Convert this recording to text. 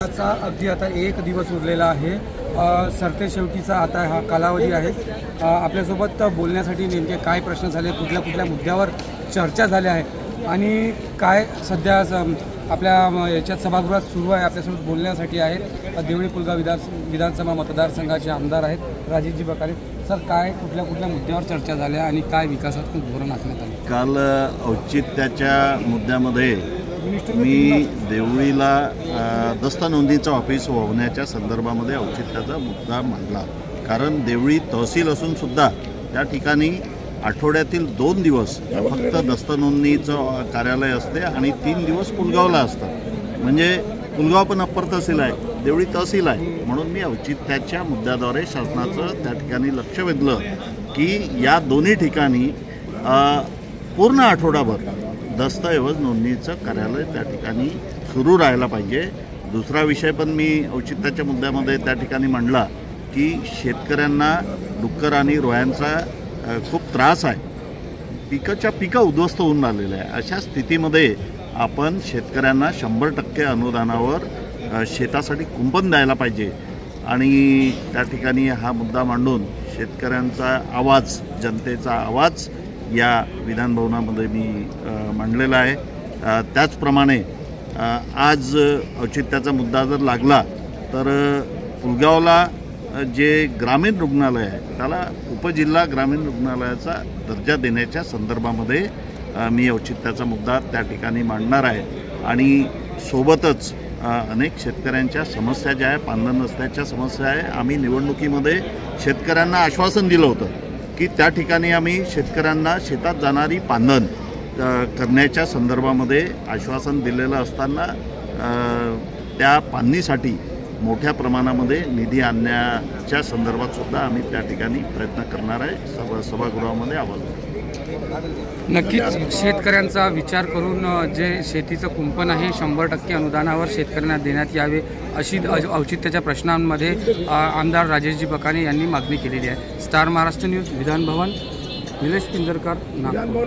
चा अगदी आता एक दिवस उरलेला आहे। सरते शेवटीचा आता हा कालावधी आहे। आपल्यासोबत बोलण्यासाठी नेमके काय प्रश्न झाले, कुठल्या कुठल्या मुद्द्यावर चर्चा झाल्या आहे आणि काय सध्या आपल्या याच्यात सभागृहात सुरू आहे आपल्यासोबत बोलण्यासाठी आहेत देवळी पुलगाव विधानसभा मतदारसंघाचे आमदार आहेत राजेशजी बकाले। सर, काय कुठल्या मुद्द्यावर चर्चा झाल्या आणि काय विकासात्मक धोरण आखण्यात आले? काल औचित्याच्या मुद्द्यामध्ये मी देवळीला दस्त नोंदीचं ऑफिस होण्याच्या संदर्भामध्ये औचित्याचा मुद्दा मांडला। कारण देवळी तहसील असून सुद्धा त्या ठिकाणी आठवड्यातील 2 दिवस फक्त दस्त नोंदणीचं कार्यालय असते आणि 3 दिवस पुलगावला असतात। म्हणजे पुलगाव पण अप्पर तहसील आहे, देवळी तहसील आहे। म्हणून मी औचित्याच्या मुद्द्याद्वारे शासनाचं त्या ठिकाणी लक्ष वेधलं की या दोन्ही ठिकाणी पूर्ण आठवडाभर दस्तऐवज नोंदणीचं कार्यालय त्या ठिकाणी सुरू राहायला पाहिजे। दुसरा विषय पण मी औचित्याच्या मुद्द्यामध्ये त्या ठिकाणी मांडला की शेतकऱ्यांना डुक्कर आणि रोह्यांचा खूप त्रास आहे। पिकं उद्ध्वस्त होऊन राहिलेलं आहे। अशा स्थितीमध्ये आपण शेतकऱ्यांना 100% अनुदानावर शेतासाठी कुंपण द्यायला पाहिजे आणि त्या ठिकाणी हा मुद्दा मांडून शेतकऱ्यांचा आवाज, जनतेचा आवाज या विधानभवनामध्ये मी मांडलेला आहे। त्याचप्रमाणे आज औचित्याचा मुद्दा जर लागला तर पुलगावला जे ग्रामीण रुग्णालय आहे त्याला उपजिल्हा ग्रामीण रुग्णालयाचा दर्जा देण्याच्या संदर्भामध्ये मी औचित्याचा मुद्दा त्या ठिकाणी मांडणार आहे। आणि सोबतच अनेक शेतकऱ्यांच्या समस्या ज्या आहे, पांधन रस्त्याच्या समस्या आहे। आम्ही निवडणुकीमध्ये शेतकऱ्यांना आश्वासन दिलं होतं की त्या ठिकाणी आम्ही शेतकऱ्यांना शेतात जाणारी पांधन करण्याच्या संदर्भामध्ये आश्वासन दिलेलं असताना त्या पाहणीसाठी मोठ्या प्रमाणामध्ये निधी आणण्याच्या संदर्भात सुद्धा आम्ही त्या ठिकाणी प्रयत्न करणार आहे। सभागृहामध्ये आवाज नक्कीच शेतकऱ्यांचा विचार करून जे शेतीचं कुंपण आहे 100% अनुदानावर शेतकऱ्यांना देण्यात यावे अशी औचित्याच्या प्रश्नांमध्ये आमदार राजेशजी बकाले यांनी मागणी केलेली आहे। स्टार महाराष्ट्र न्यूज, विधानभवन, निलेश पिंजरकर, नागपूर।